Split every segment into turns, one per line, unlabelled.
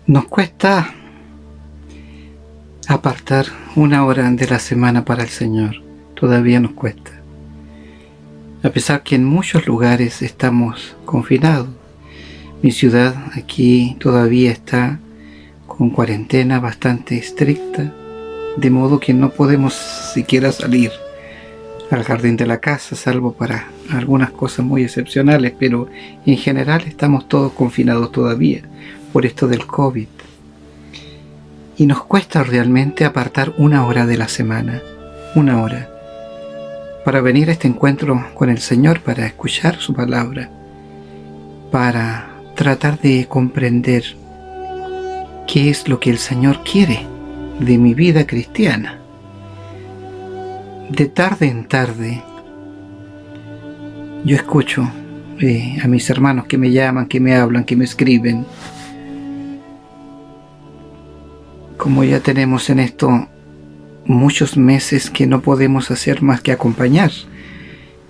Nos cuesta apartar una hora de la semana para el Señor. Todavía nos cuesta. A pesar que en muchos lugares estamos confinados. Mi ciudad aquí todavía está con cuarentena bastante estricta, de modo que no podemos siquiera salir al jardín de la casa, salvo para algunas cosas muy excepcionales, pero en general estamos todos confinados todavía por esto del COVID. Y nos cuesta realmente apartar una hora de la semana, una hora, para venir a este encuentro con el Señor, para escuchar su palabra, para tratar de comprender qué es lo que el Señor quiere de mi vida cristiana. De tarde en tarde, yo escucho a mis hermanos que me llaman, que me hablan, que me escriben. Como ya tenemos en esto muchos meses que no podemos hacer más que acompañar,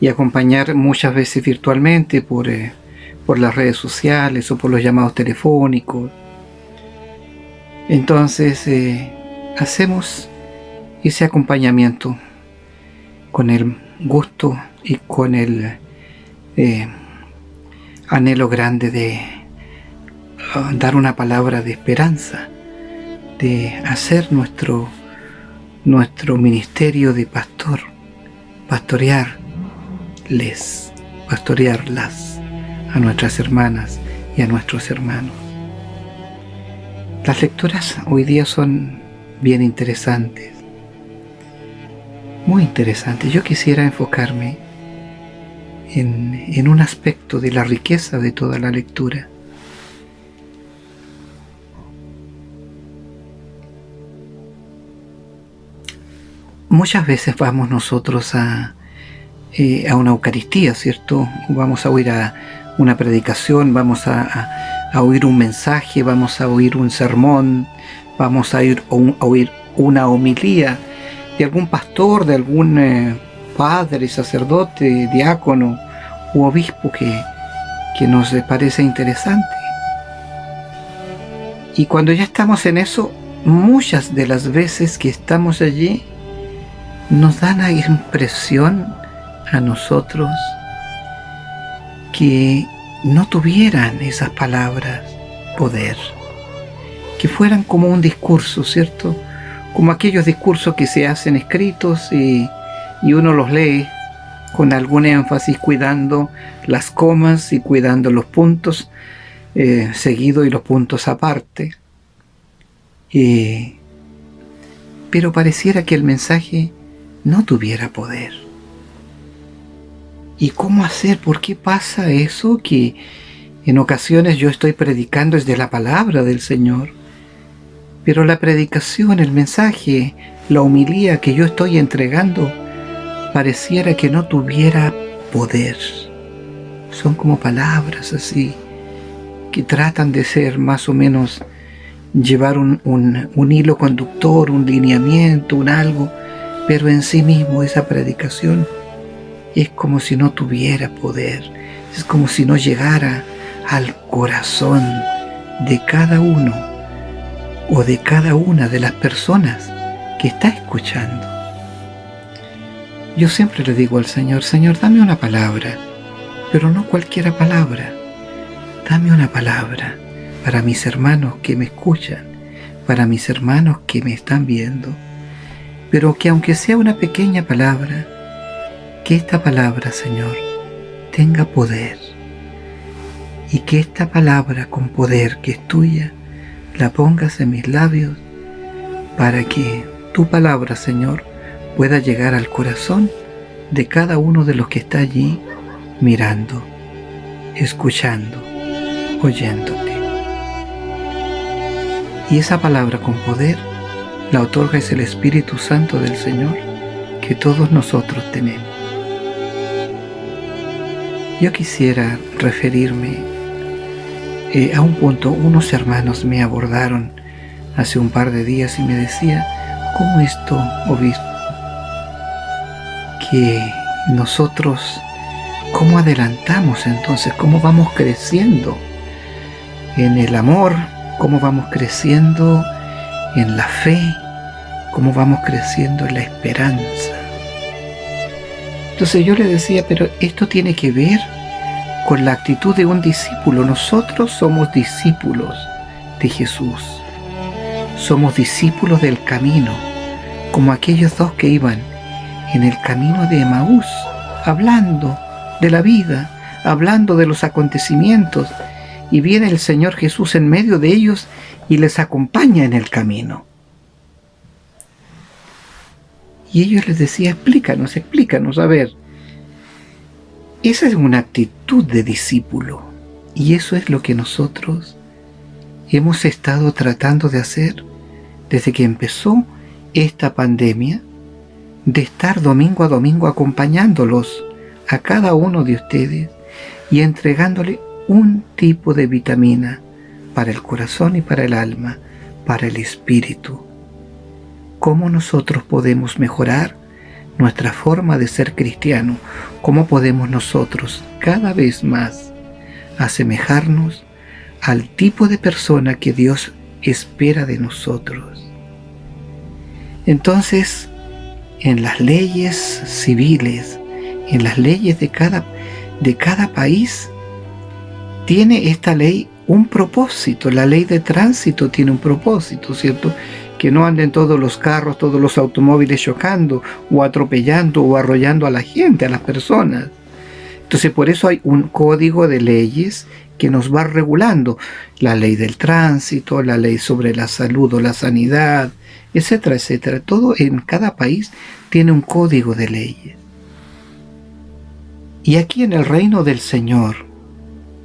y acompañar muchas veces virtualmente por las redes sociales o por los llamados telefónicos. Entonces hacemos ese acompañamiento con el gusto y con el anhelo grande de dar una palabra de esperanza, de hacer nuestro ministerio de pastor, pastorearlas a nuestras hermanas y a nuestros hermanos. Las lecturas hoy día son bien interesantes, muy interesantes. Yo quisiera enfocarme en un aspecto de la riqueza de toda la lectura. Muchas veces vamos nosotros a una Eucaristía, ¿cierto? Vamos a oír a una predicación, vamos a oír un mensaje, vamos a oír un sermón, vamos a oír una homilía de algún pastor, de algún padre, sacerdote, diácono u obispo que nos parece interesante. Y cuando ya estamos en eso, muchas de las veces que estamos allí, nos da la impresión a nosotros que no tuvieran esas palabras poder, que fueran como un discurso, ¿cierto? Como aquellos discursos que se hacen escritos y uno los lee con algún énfasis, cuidando las comas y cuidando los puntos seguidos y los puntos aparte. Pero pareciera que el mensaje no tuviera poder. ¿Y cómo hacer? ¿Por qué pasa eso? Que en ocasiones yo estoy predicando desde la palabra del Señor, pero la predicación, el mensaje, la homilía que yo estoy entregando, pareciera que no tuviera poder. Son como palabras así, que tratan de ser más o menos, llevar un hilo conductor, un lineamiento, un algo, pero en sí mismo esa predicación es como si no tuviera poder, es como si no llegara al corazón de cada uno o de cada una de las personas que está escuchando. Yo siempre le digo al Señor, Señor, dame una palabra, pero no cualquier palabra. Dame una palabra para mis hermanos que me escuchan, para mis hermanos que me están viendo, pero que aunque sea una pequeña palabra, que esta palabra, Señor, tenga poder, y que esta palabra con poder que es tuya, la pongas en mis labios, para que tu palabra, Señor, pueda llegar al corazón de cada uno de los que está allí mirando, escuchando, oyéndote. Y esa palabra con poder la otorga es el Espíritu Santo del Señor que todos nosotros tenemos. Yo quisiera referirme a un punto. Unos hermanos me abordaron hace un par de días y me decía, ¿cómo esto, obispo? Que nosotros, ¿cómo adelantamos entonces? ¿Cómo vamos creciendo en el amor cómo vamos creciendo en la fe, cómo vamos creciendo en la esperanza. Entonces yo le decía, pero esto tiene que ver con la actitud de un discípulo. Nosotros somos discípulos de Jesús. Somos discípulos del camino, como aquellos dos que iban en el camino de Emaús, hablando de la vida, hablando de los acontecimientos, y viene el Señor Jesús en medio de ellos y les acompaña en el camino. Y ellos les decía, explícanos, a ver. Esa es una actitud de discípulo, y eso es lo que nosotros hemos estado tratando de hacer desde que empezó esta pandemia, de estar domingo a domingo acompañándolos a cada uno de ustedes y entregándole un tipo de vitamina para el corazón y para el alma, para el espíritu. ¿Cómo nosotros podemos mejorar nuestra forma de ser cristiano? ¿Cómo podemos nosotros cada vez más asemejarnos al tipo de persona que Dios espera de nosotros? Entonces, en las leyes civiles, en las leyes de cada país, tiene esta ley un propósito. La ley de tránsito tiene un propósito, ¿cierto? Que no anden todos los carros, todos los automóviles chocando o atropellando o arrollando a la gente, a las personas. Entonces por eso hay un código de leyes que nos va regulando. La ley del tránsito, la ley sobre la salud o la sanidad, etcétera, etcétera. Todo en cada país tiene un código de leyes. Y aquí en el reino del Señor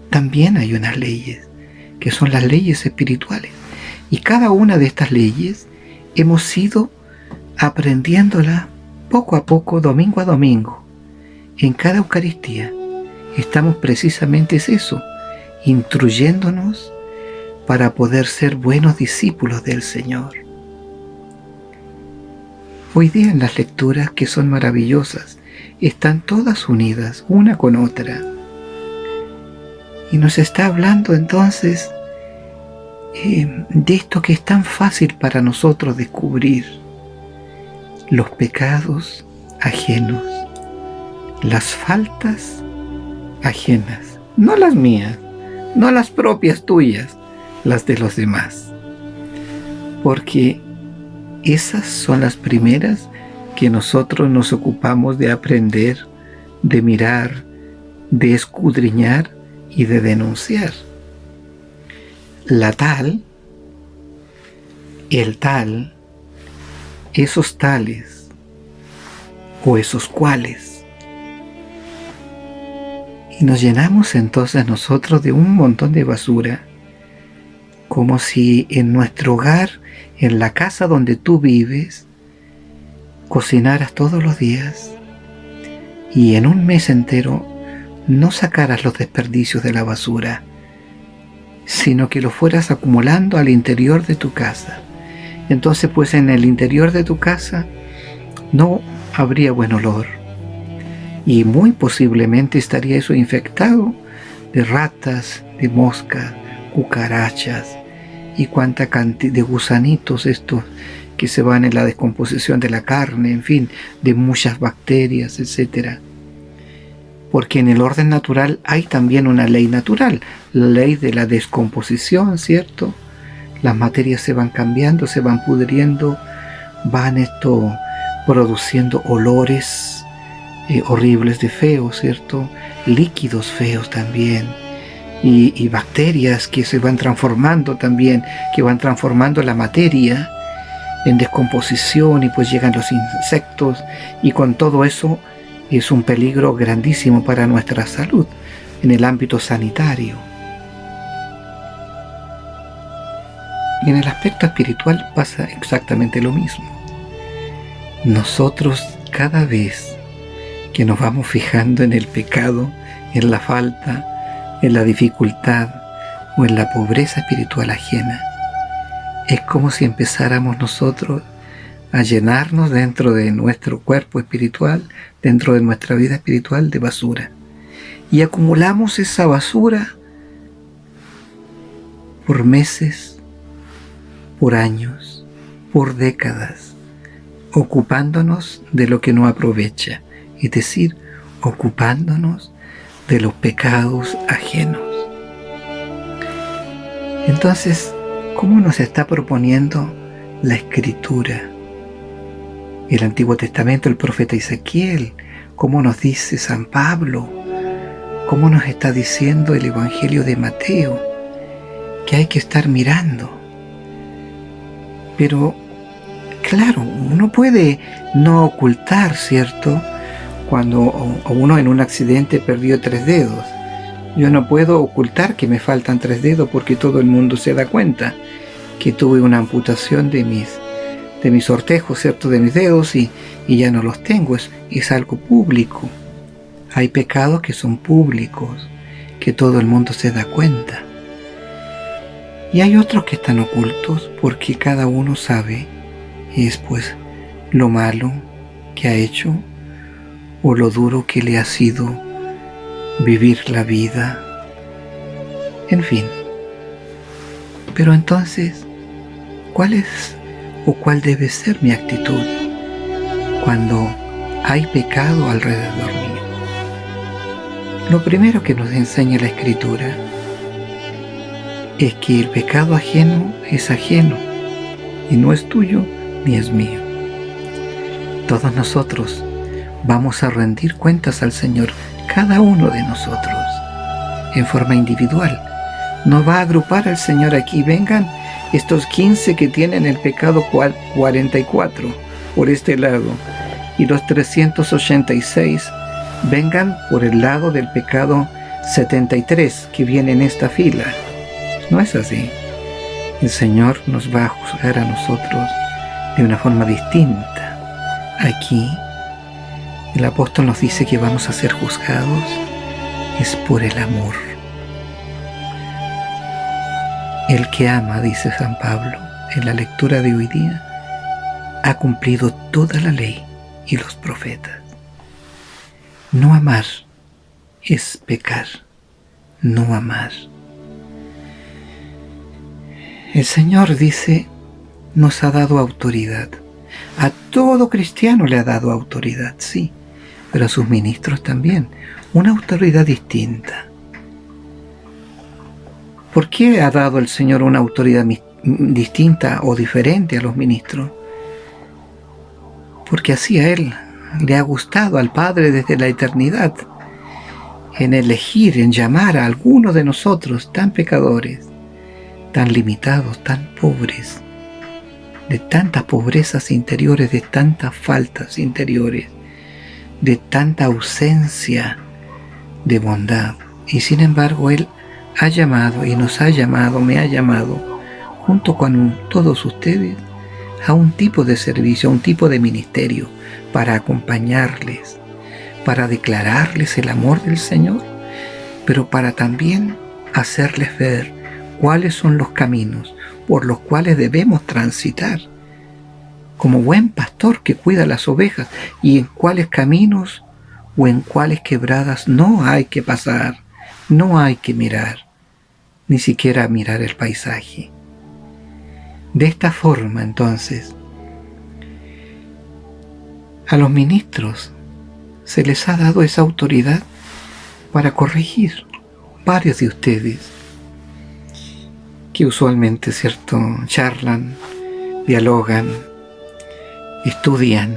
también hay unas leyes, que son las leyes espirituales. Y cada una de estas leyes hemos ido aprendiéndola poco a poco, domingo a domingo. En cada Eucaristía estamos precisamente eso, instruyéndonos para poder ser buenos discípulos del Señor. Hoy día en las lecturas, que son maravillosas, están todas unidas, una con otra. Y nos está hablando entonces de esto que es tan fácil para nosotros descubrir: los pecados ajenos, las faltas ajenas, no las mías, no las propias tuyas, las de los demás. Porque esas son las primeras que nosotros nos ocupamos de aprender, de mirar, de escudriñar y de denunciar. La tal, el tal, esos tales o esos cuales. Y nos llenamos entonces nosotros de un montón de basura, como si en nuestro hogar, en la casa donde tú vives, cocinaras todos los días y en un mes entero no sacaras los desperdicios de la basura, sino que lo fueras acumulando al interior de tu casa. Entonces, pues en el interior de tu casa no habría buen olor, y muy posiblemente estaría eso infectado de ratas, de moscas, cucarachas y cuánta cantidad de gusanitos estos que se van en la descomposición de la carne, en fin, de muchas bacterias, etcétera. Porque en el orden natural hay también una ley natural, la ley de la descomposición, ¿cierto? Las materias se van cambiando, se van pudriendo, van produciendo olores horribles de feos, ¿cierto? Líquidos feos también, y bacterias que se van transformando también, que van transformando la materia en descomposición, y pues llegan los insectos, y con todo eso es un peligro grandísimo para nuestra salud en el ámbito sanitario. Y en el aspecto espiritual pasa exactamente lo mismo. Nosotros, cada vez que nos vamos fijando en el pecado, en la falta, en la dificultad o en la pobreza espiritual ajena, es como si empezáramos nosotros a llenarnos dentro de nuestro cuerpo espiritual, dentro de nuestra vida espiritual, de basura. Y acumulamos esa basura por meses, por años, por décadas, ocupándonos de lo que no aprovecha, es decir, ocupándonos de los pecados ajenos. Entonces, ¿cómo nos está proponiendo la Escritura? El Antiguo Testamento, el profeta Ezequiel, ¿cómo nos dice San Pablo? ¿Cómo nos está diciendo el Evangelio de Mateo? Que hay que estar mirando. Pero, claro, uno puede no ocultar, ¿cierto? Cuando uno en un accidente perdió 3 dedos. Yo no puedo ocultar que me faltan 3 dedos porque todo el mundo se da cuenta que tuve una amputación de mis sortejos, ¿cierto? De mis dedos y ya no los tengo. Es algo público. Hay pecados que son públicos, que todo el mundo se da cuenta. Y hay otros que están ocultos porque cada uno sabe pues lo malo que ha hecho o lo duro que le ha sido vivir la vida, en fin. Pero entonces, ¿cuál es o cuál debe ser mi actitud cuando hay pecado alrededor mío? Lo primero que nos enseña la Escritura es que el pecado ajeno es ajeno y no es tuyo ni es mío. Todos nosotros vamos a rendir cuentas al Señor, cada uno de nosotros, en forma individual. No va a agrupar al Señor aquí, vengan estos 15 que tienen el pecado 44 por este lado y los 386 vengan por el lado del pecado 73 que viene en esta fila. No es así. El Señor nos va a juzgar a nosotros de una forma distinta. Aquí el apóstol nos dice que vamos a ser juzgados es por el amor. El que ama, dice San Pablo en la lectura de hoy día, ha cumplido toda la ley y los profetas. No amar es pecar, no amar. El Señor dice, nos ha dado autoridad. A todo cristiano le ha dado autoridad, sí, pero a sus ministros también, una autoridad distinta. ¿Por qué ha dado el Señor una autoridad distinta o diferente a los ministros? Porque así a Él le ha gustado, al Padre desde la eternidad, en elegir, en llamar a algunos de nosotros tan pecadores, tan limitados, tan pobres, de tantas pobrezas interiores, de tantas faltas interiores, de tanta ausencia de bondad. Y sin embargo, Él ha llamado y nos ha llamado, me ha llamado, junto con todos ustedes, a un tipo de servicio, a un tipo de ministerio, para acompañarles, para declararles el amor del Señor, pero para también hacerles ver cuáles son los caminos por los cuales debemos transitar, como buen pastor que cuida las ovejas, y en cuáles caminos o en cuáles quebradas no hay que pasar, no hay que mirar, ni siquiera mirar el paisaje. De esta forma, entonces, a los ministros se les ha dado esa autoridad para corregir. Varios de ustedes que usualmente, ¿cierto?, charlan, dialogan, estudian,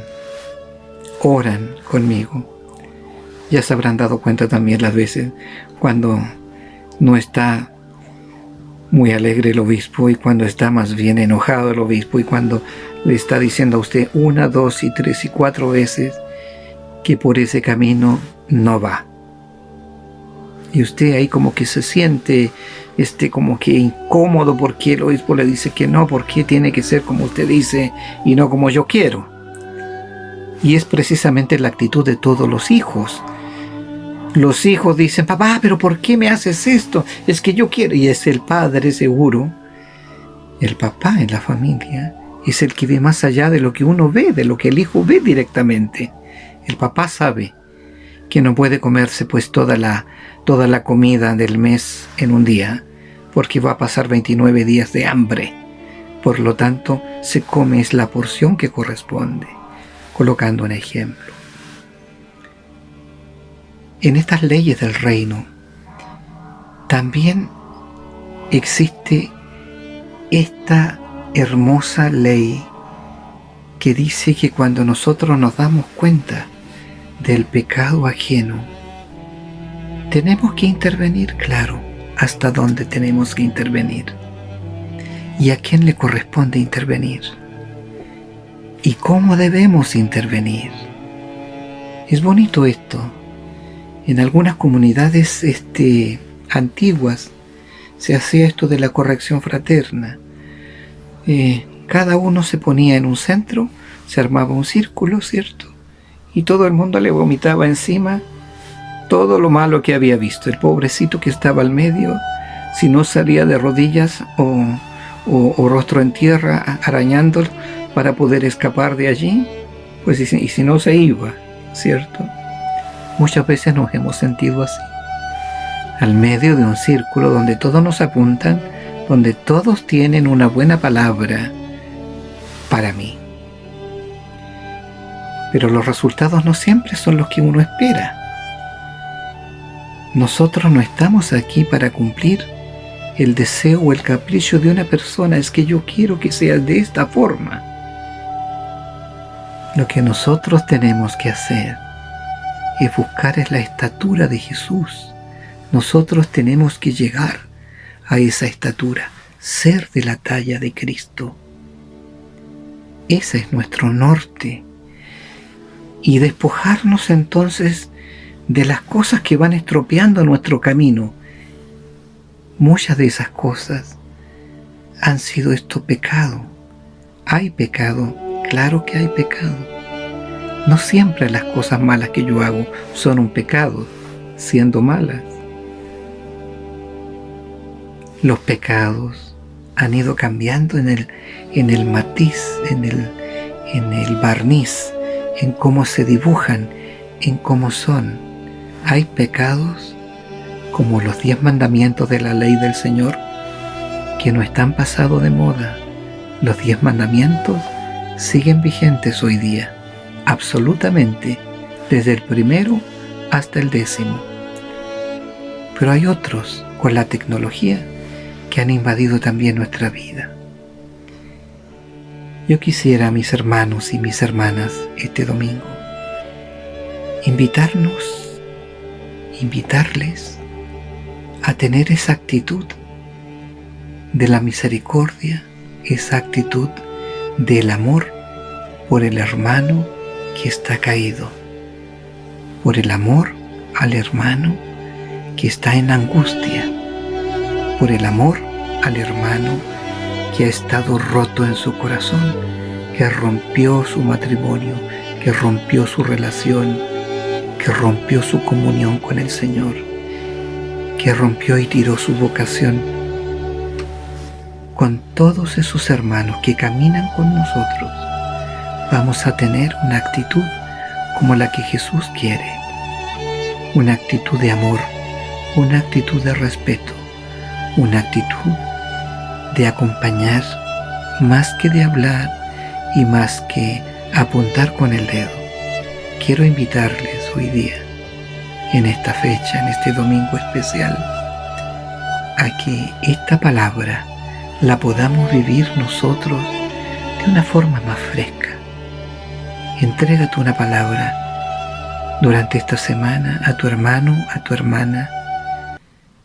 oran conmigo, ya se habrán dado cuenta también las veces cuando no está muy alegre el obispo y cuando está más bien enojado el obispo y cuando le está diciendo a usted 1, 2 y 3 y 4 veces que por ese camino no va. Y usted ahí como que se siente como que incómodo porque el obispo le dice que no, porque tiene que ser como usted dice y no como yo quiero. Y es precisamente la actitud de todos los hijos. Los hijos dicen, papá, pero ¿por qué me haces esto? Es que yo quiero. Y es el padre seguro, el papá en la familia, es el que ve más allá de lo que uno ve, de lo que el hijo ve directamente. El papá sabe que no puede comerse pues toda la comida del mes en un día, porque va a pasar 29 días de hambre. Por lo tanto, se come es la porción que corresponde, colocando un ejemplo. En estas leyes del reino también existe esta hermosa ley que dice que cuando nosotros nos damos cuenta del pecado ajeno, tenemos que intervenir, claro, hasta dónde tenemos que intervenir y a quién le corresponde intervenir y cómo debemos intervenir. Es bonito esto. En algunas comunidades antiguas se hacía esto de la corrección fraterna. Cada uno se ponía en un centro, se armaba un círculo, ¿cierto? Y todo el mundo le vomitaba encima todo lo malo que había visto. El pobrecito que estaba al medio, si no salía de rodillas o rostro en tierra arañándolo para poder escapar de allí, pues y si no se iba, ¿cierto? Muchas veces nos hemos sentido así, al medio de un círculo donde todos nos apuntan, donde todos tienen una buena palabra para mí. Pero los resultados no siempre son los que uno espera. Nosotros no estamos aquí para cumplir el deseo o el capricho de una persona, es que yo quiero que sea de esta forma. Lo que nosotros tenemos que hacer es buscar la estatura de Jesús. Nosotros tenemos que llegar a esa estatura, ser de la talla de Cristo. Ese es nuestro norte. Y despojarnos entonces de las cosas que van estropeando nuestro camino. Muchas de esas cosas han sido pecado. Hay pecado, claro que hay pecado. No siempre las cosas malas que yo hago son un pecado, siendo malas. Los pecados han ido cambiando en el matiz, en el barniz, en cómo se dibujan, en cómo son. Hay pecados como los 10 mandamientos de la ley del Señor que no están pasados de moda. Los 10 mandamientos siguen vigentes hoy día, absolutamente, desde el primero hasta el 10º. Pero hay otros con la tecnología que han invadido también nuestra vida. Yo quisiera, mis hermanos y mis hermanas, este domingo, invitarles a tener esa actitud de la misericordia, esa actitud del amor por el hermano que está caído, por el amor al hermano que está en angustia, por el amor al hermano que ha estado roto en su corazón, que rompió su matrimonio, que rompió su relación, que rompió su comunión con el Señor, que rompió y tiró su vocación. Con todos esos hermanos que caminan con nosotros, vamos a tener una actitud como la que Jesús quiere, una actitud de amor, una actitud de respeto, una actitud de acompañar más que de hablar y más que apuntar con el dedo. Quiero invitarles hoy día, en esta fecha, en este domingo especial, a que esta palabra la podamos vivir nosotros de una forma más fresca. Entrégate una palabra durante esta semana a tu hermano, a tu hermana,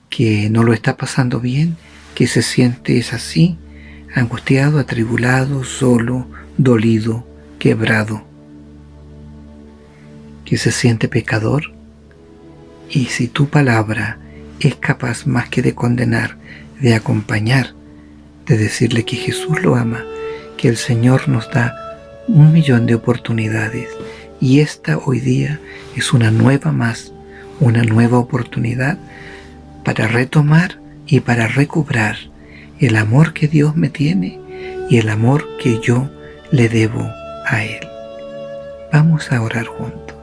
que no lo está pasando bien, que se siente así, angustiado, atribulado, solo, dolido, quebrado, que se siente pecador. Y si tu palabra es capaz más que de condenar, de acompañar, de decirle que Jesús lo ama, que el Señor nos da 1.000.000 de oportunidades y esta hoy día es una nueva más, una nueva oportunidad para retomar y para recobrar el amor que Dios me tiene y el amor que yo le debo a Él. Vamos a orar juntos.